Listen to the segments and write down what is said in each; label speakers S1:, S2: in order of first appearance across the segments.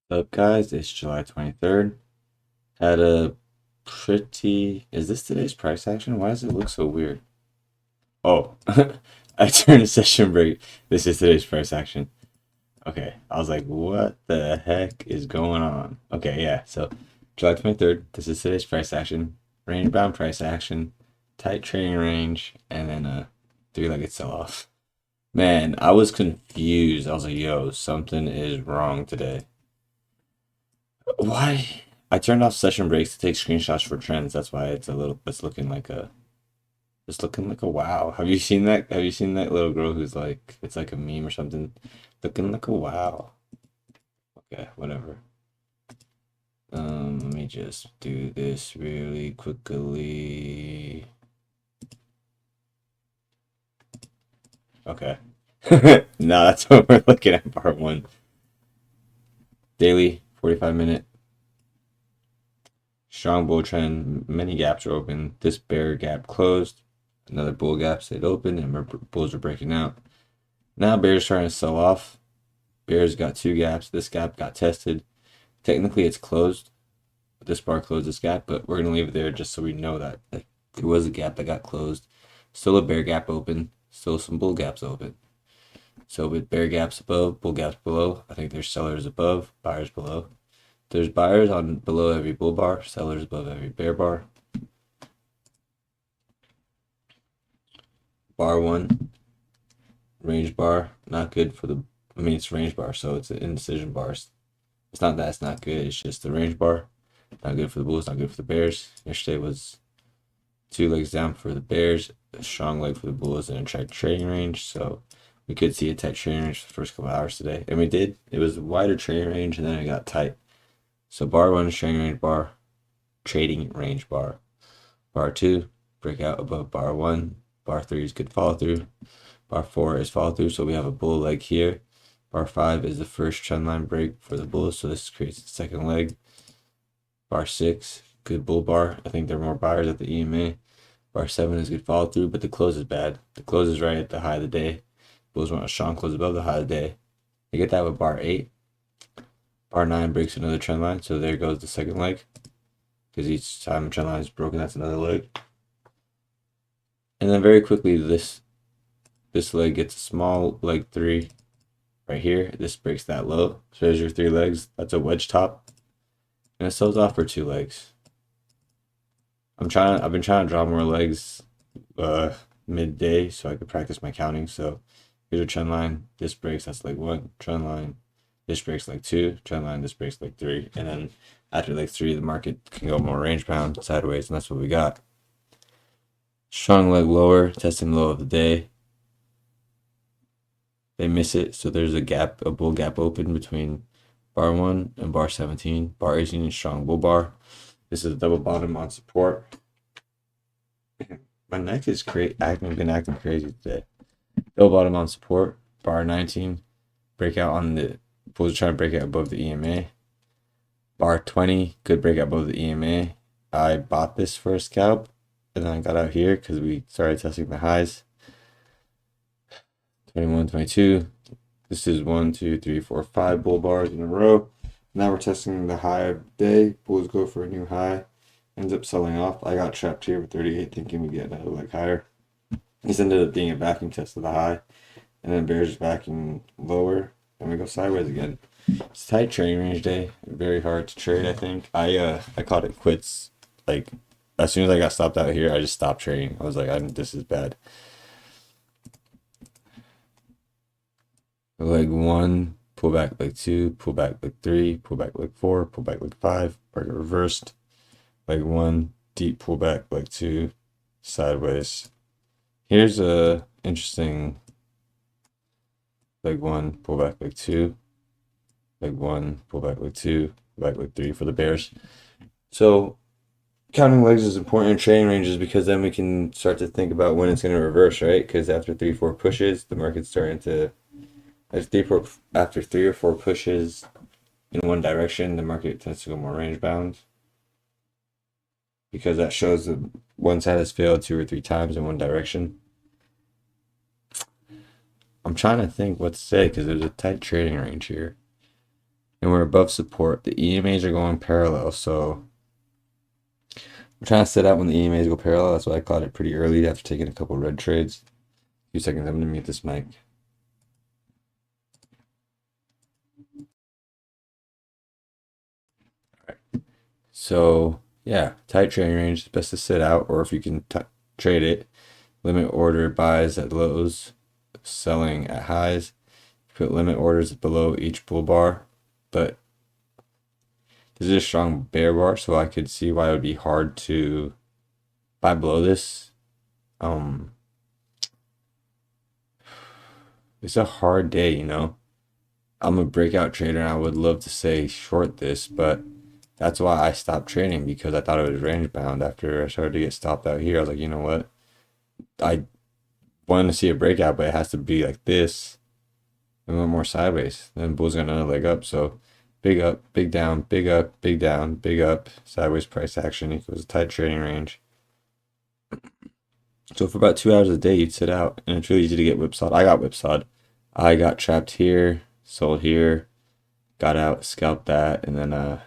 S1: What's up, guys? It's July 23rd. Had a pretty. Is this today's price action? Why does it look so weird? Oh, I turned a session break. This is today's price action. Okay, I was like, what the heck is going on? Okay, yeah, so July 23rd, this is today's price action. Range bound price action, tight trading range, and then a three-legged sell off. Man, I was confused. I was like, yo, something is wrong today. Why? I turned off session breaks to take screenshots for trends. That's why it's looking like a wow. Have you seen that? Have you seen that little girl who's like it's like a meme or something? Looking like a wow. Okay, whatever. Let me just do this really quickly. Okay. No, that's what we're looking at, part one. Daily, 45-minute. Strong bull trend. Many gaps are open. This bear gap closed. Another bull gap stayed open, and bulls are breaking out. Now bears trying to sell off. Bears got two gaps. This gap got tested. Technically, it's closed. This bar closed this gap, but we're gonna leave it there just so we know that it was a gap that got closed. Still a bear gap open. Still some bull gaps open. So with bear gaps above, bull gaps below, I think there's sellers above, buyers below. There's buyers on below every bull bar, sellers above every bear bar. Bar one, range bar, not good for the. I mean, it's range bar, so it's an indecision bar. It's not that it's not good. It's just the range bar. Not good for the Bulls. Not good for the Bears. Yesterday was two legs down for the Bears, a strong leg for the Bulls, and a tight trading range. So we could see a tight trading range for the first couple hours today, and we did. It was a wider trading range, and then it got tight. So bar one, trading range bar, trading range bar. Bar two, breakout above bar one. Bar three is good follow through. Bar four is follow through. So we have a bull leg here. Bar five is the first trend line break for the Bulls, so this creates the second leg. Bar six, good bull bar. I think there are more buyers at the EMA. Bar seven is good follow through, but the close is bad. The close is right at the high of the day. Bulls want a strong close above the high of the day. You get that with bar eight. Bar nine breaks another trend line, so there goes the second leg. Because each time trend line is broken, that's another leg. And then very quickly, this leg gets a small leg three right here. This breaks that low. So there's your three legs. That's a wedge top. And it sells off for two legs. I've been trying to draw more legs midday so I could practice my counting. So here's a trend line. This breaks, that's leg one. Trend line. This breaks leg two. Trend line, this breaks leg three. And then after leg three, the market can go more range bound sideways, and that's what we got. Strong leg lower, testing low of the day. They miss it, so there's a gap, a bull gap open between bar one and bar 17. Bar 18 is strong bull bar. This is a double bottom on support. My neck is been acting crazy today. Double bottom on support. Bar 19. Breakout on the bulls trying to break out above the EMA. Bar 20. Good breakout above the EMA. I bought this for a scalp, and then I got out here because we started testing the highs. 21, 22. This is 1, 2, 3, 4, 5 bull bars in a row. Now we're testing the high of the day. Bulls go for a new high. Ends up selling off. I got trapped here with 38, thinking we get another leg higher. This ended up being a vacuum test of the high. And then bears vacuum lower. And we go sideways again. It's a tight trading range day. Very hard to trade, I think. I caught it quits. Like, as soon as I got stopped out here, I just stopped trading. I was like, this is bad. Leg one, pull back leg two, pull back leg three, pull back leg four, pull back leg five, market reversed. Leg one, deep pull back leg two, sideways. Here's a interesting leg one, pull back leg two, leg one, pull back leg two, pull back leg three for the bears. So counting legs is important in trading ranges because then we can start to think about when it's going to reverse, right? Because after 3-4 pushes, the market's starting to after three or four pushes in one direction, the market tends to go more range bound because that shows that one side has failed two or three times in one direction. I'm trying to think what to say because there's a tight trading range here. and we're above support. The EMAs are going parallel, so I'm trying to set out when the EMAs go parallel. That's why I caught it pretty early after taking a couple red trades. A few seconds, I'm gonna mute this mic. So yeah, tight trading range is best to sit out, or if you can trade it, limit order buys at lows, selling at highs. Put limit orders below each bull bar, but this is a strong bear bar, so I could see why it would be hard to buy below this. It's a hard day, you know. I'm a breakout trader and I would love to say short this, but that's why I stopped trading, because I thought it was range bound. After I started to get stopped out here, I was like, you know what? I wanted to see a breakout, but it has to be like this. And went more sideways. Then bull's got another leg up. So big up, big down, big up, big down, big up, sideways price action equals a tight trading range. So for about 2 hours a day, you'd sit out, and it's really easy to get whipsawed. I got whipsawed. I got trapped here, sold here, got out, scalped that, and then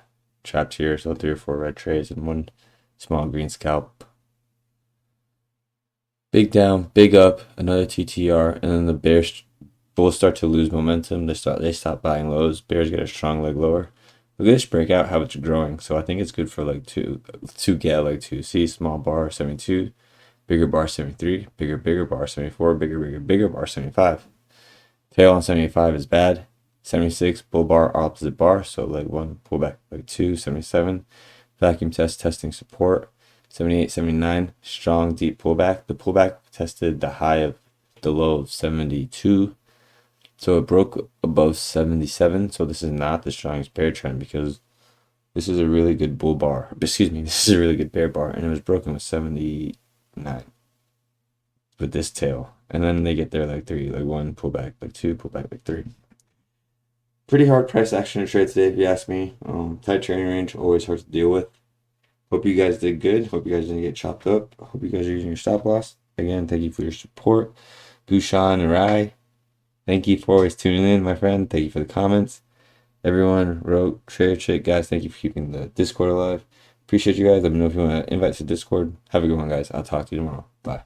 S1: trapped here, sold 3 or 4 red trades and 1 small green scalp. Big down, big up, another TTR, and then the bears bulls start to lose momentum. They stop buying lows. Bears get a strong leg lower. Look at this breakout, how it's growing. So I think it's good for like to get like to see small bar 72, bigger bar 73, bigger bar 74, bigger bar 75. Tail on 75 is bad. 76 bull bar opposite bar, so leg 1 pullback, leg 2 77. Vacuum test testing support 78 79, strong deep pullback. The pullback tested the high of the low of 72. So it broke above 77. So this is not the strongest bear trend, because this is a really good bull bar. Excuse me, this is a really good bear bar, and it was broken with 79 with this tail. And then they get there like 3, like 1 pullback, like 2 pullback, like 3. Pretty hard price action to trade today, if you ask me. Tight trading range, always hard to deal with. Hope you guys did good. Hope you guys didn't get chopped up. Hope you guys are using your stop loss. Again, thank you for your support. Bushan and Rai, thank you for always tuning in, my friend. Thank you for the comments. Everyone wrote, Trader Chick, guys, thank you for keeping the Discord alive. Appreciate you guys. Let me know if you want to invite to Discord. Have a good one, guys. I'll talk to you tomorrow. Bye.